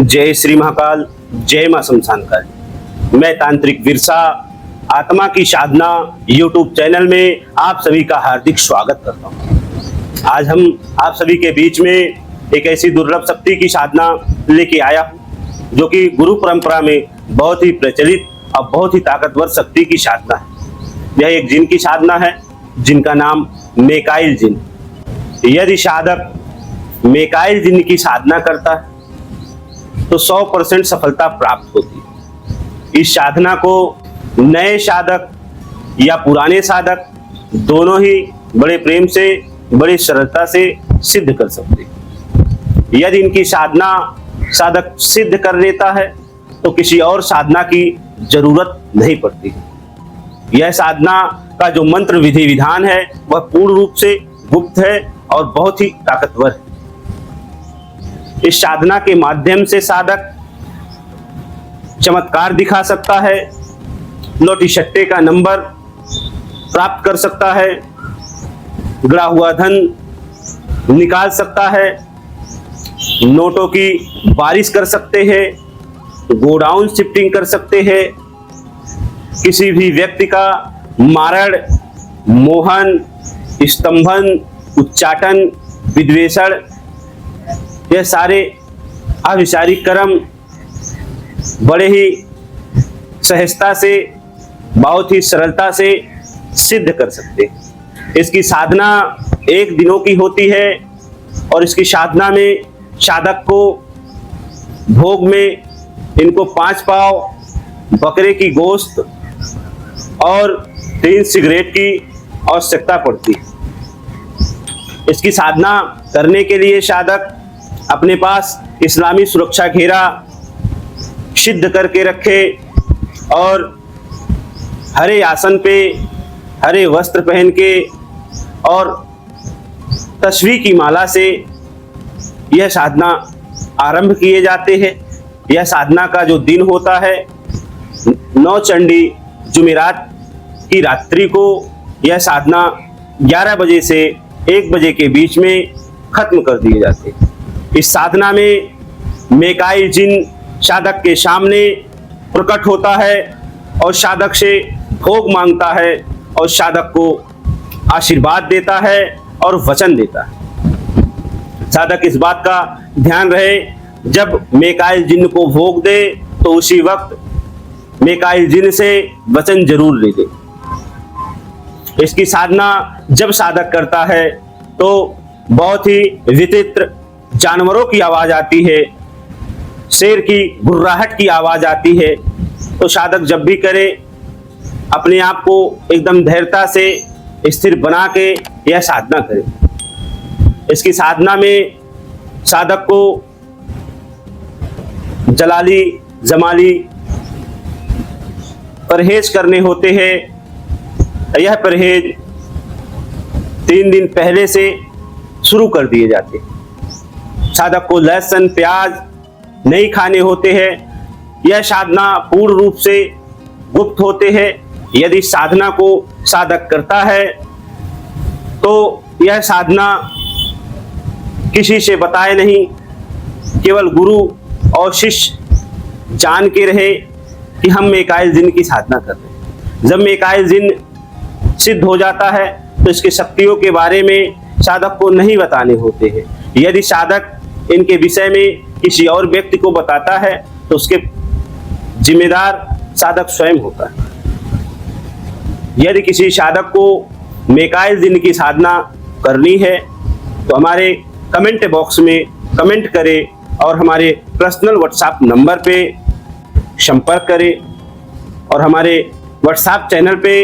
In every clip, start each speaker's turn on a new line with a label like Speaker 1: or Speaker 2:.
Speaker 1: जय श्री महाकाल, जय मां शमशान काली। मैं तांत्रिक विरसा आत्मा की साधना यूट्यूब चैनल में आप सभी का हार्दिक स्वागत करता हूं। आज हम आप सभी के बीच में एक ऐसी दुर्लभ शक्ति की साधना लेके आया हूं जो कि गुरु परंपरा में बहुत ही प्रचलित और बहुत ही ताकतवर शक्ति की साधना है। यह एक जिन की साधना है जिनका नाम मेकाइल जिन। यदि साधक मेकाइल जिन की साधना करता है तो 100% सफलता प्राप्त होती है। इस साधना को नए साधक या पुराने साधक दोनों ही बड़े प्रेम से, बड़ी सरलता से सिद्ध कर सकते हैं। यदि इनकी साधना साधक सिद्ध कर लेता है तो किसी और साधना की जरूरत नहीं पड़ती। यह साधना का जो मंत्र विधि विधान है वह पूर्ण रूप से गुप्त है और बहुत ही ताकतवर है। इस साधना के माध्यम से साधक चमत्कार दिखा सकता है, लौटी सट्टे का नंबर प्राप्त कर सकता है, गड़ा हुआ धन निकाल सकता है, नोटों की बारिश कर सकते हैं, गोडाउन शिफ्टिंग कर सकते हैं, किसी भी व्यक्ति का मारण, मोहन, स्तंभन, उच्चाटन, विद्वेषण, यह सारे अविचारिक कर्म बड़े ही सहजता से, बहुत ही सरलता से सिद्ध कर सकते हैं। इसकी साधना 1 दिनों की होती है और इसकी साधना में साधक को भोग में इनको 5 पाव बकरे की गोश्त और 3 सिगरेट की आवश्यकता पड़ती है। इसकी साधना करने के लिए साधक अपने पास इस्लामी सुरक्षा घेरा सिद्ध करके रखे और हरे आसन पे हरे वस्त्र पहन के और तस्वीर की माला से यह साधना आरंभ किए जाते हैं। यह साधना का जो दिन होता है 9 चंडी जुमेरात की रात्रि को यह साधना 11 बजे से 1 बजे के बीच में खत्म कर दिए जाते हैं। इस साधना में मेकाइल जिन साधक के सामने प्रकट होता है और साधक से भोग मांगता है और साधक को आशीर्वाद देता है और वचन देता है। साधक इस बात का ध्यान रहे, जब मेकाइल जिन को भोग दे तो उसी वक्त मेकाइल जिन से वचन जरूर ले दे। इसकी साधना जब साधक करता है तो बहुत ही विचित्र जानवरों की आवाज आती है, शेर की गुर्राहट की आवाज आती है। तो साधक जब भी करे अपने आप को एकदम धैर्यता से स्थिर बना के यह साधना करे। इसकी साधना में साधक को जलाली जमाली परहेज करने होते हैं। यह परहेज 3 दिन पहले से शुरू कर दिए जाते हैं। साधक को लहसुन प्याज नहीं खाने होते हैं। यह साधना पूर्ण रूप से गुप्त होते हैं। यदि साधना को साधक करता है तो यह साधना किसी से बताए नहीं, केवल गुरु और शिष्य जान के रहे कि हम मेकाइल जिन की साधना कर रहे हैं। जब मेकाइल जिन सिद्ध हो जाता है तो इसकी शक्तियों के बारे में साधक को नहीं बताने होते हैं। यदि साधक इनके विषय में किसी और व्यक्ति को बताता है तो उसके जिम्मेदार साधक स्वयं होता है। यदि किसी साधक को मेकाइल जिन की साधना करनी है तो हमारे कमेंट बॉक्स में कमेंट करें और हमारे पर्सनल व्हाट्सएप नंबर पे संपर्क करें। और हमारे व्हाट्सएप चैनल पे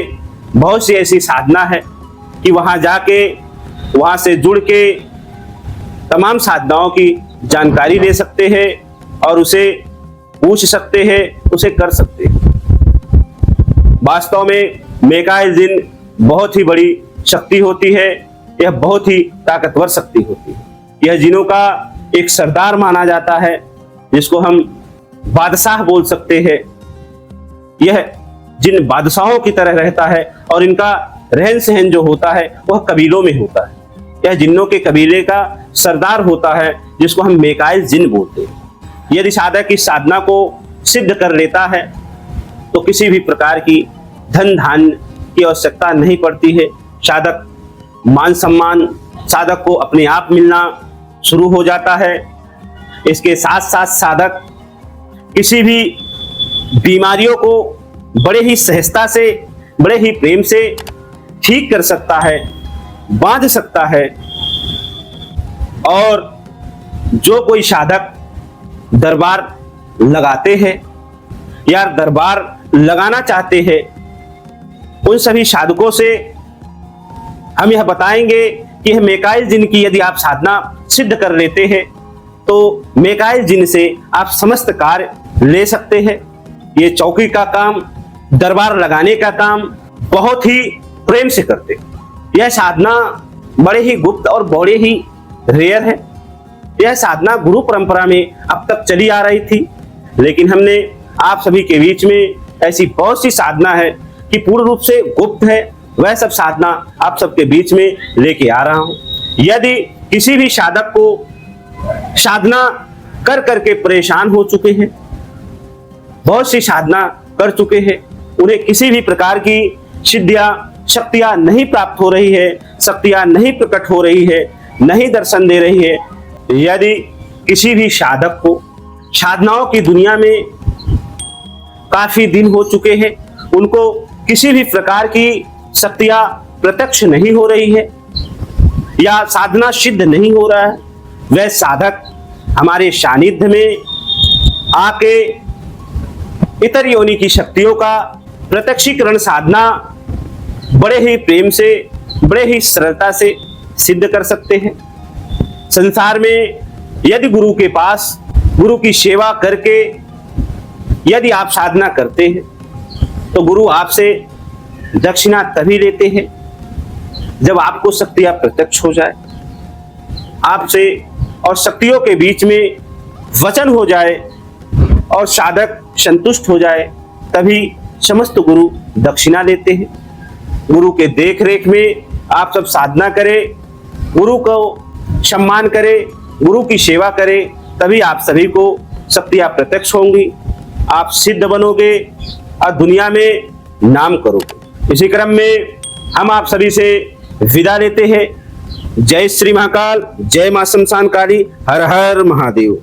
Speaker 1: बहुत सी ऐसी साधना है कि वहाँ जाके वहाँ से जुड़ के तमाम साधनाओं की जानकारी ले सकते हैं और उसे पूछ सकते हैं, उसे कर सकते हैं। वास्तव में मेकाइल जिन बहुत ही बड़ी शक्ति होती है। यह बहुत ही ताकतवर शक्ति होती है। यह जिनों का एक सरदार माना जाता है जिसको हम बादशाह बोल सकते हैं। यह जिन बादशाहों की तरह रहता है और इनका रहन सहन जो होता है वह कबीलों में होता है। यह जिन्नों के कबीले का सरदार होता है जिसको हम मेकाइल जिन बोलते हैं। यदि साधक इस साधना को सिद्ध कर लेता है तो किसी भी प्रकार की धन धान्य की आवश्यकता नहीं पड़ती है। साधक मान सम्मान साधक को अपने आप मिलना शुरू हो जाता है। इसके साथ साथ साधक किसी भी बीमारियों को बड़े ही सहजता से, बड़े ही प्रेम से ठीक कर सकता है, बांध सकता है। और जो कोई साधक दरबार लगाते हैं या दरबार लगाना चाहते हैं, उन सभी साधकों से हम यह बताएंगे कि मेकाइल जिन की यदि आप साधना सिद्ध कर लेते हैं तो मेकाइल जिन से आप समस्त कार्य ले सकते हैं। ये चौकी का काम, दरबार लगाने का काम बहुत ही प्रेम से करते हैं। यह साधना बड़े ही गुप्त और बड़े ही रेयर है। यह साधना गुरु परंपरा में अब तक चली आ रही थी, लेकिन हमने आप सभी के बीच में ऐसी बहुत सी साधना है कि पूर्ण रूप से गुप्त है, वह सब साधना आप सबके बीच में लेके आ रहा हूं। यदि किसी भी साधक को साधना कर करके परेशान हो चुके हैं, बहुत सी साधना कर चुके हैं, उन्हें किसी भी प्रकार की सिद्धियां शक्तियां नहीं प्राप्त हो रही है, शक्तियां नहीं प्रकट हो रही है, नहीं दर्शन दे रही है। यदि किसी भी साधक को साधनाओं की दुनिया में काफी दिन हो चुके हैं, उनको किसी भी प्रकार की शक्तियां प्रत्यक्ष नहीं हो रही है या साधना सिद्ध नहीं हो रहा है, वह साधक हमारे सानिध्य में आके इतर योनि की शक्तियों का प्रत्यक्षीकरण साधना बड़े ही प्रेम से, बड़े ही सरलता से सिद्ध कर सकते हैं। संसार में यदि गुरु के पास गुरु की सेवा करके यदि आप साधना करते हैं तो गुरु आपसे दक्षिणा तभी लेते हैं जब आपको शक्तियां प्रत्यक्ष हो जाए, आपसे और शक्तियों के बीच में वचन हो जाए और साधक संतुष्ट हो जाए, तभी समस्त गुरु दक्षिणा लेते हैं। गुरु के देख रेख में आप सब साधना करें, गुरु को सम्मान करें, गुरु की सेवा करें, तभी आप सभी को शक्तियां प्रत्यक्ष होंगी, आप सिद्ध बनोगे और दुनिया में नाम करोगे। इसी क्रम में हम आप सभी से विदा लेते हैं। जय श्री महाकाल, जय मां शमशान काली, हर हर महादेव।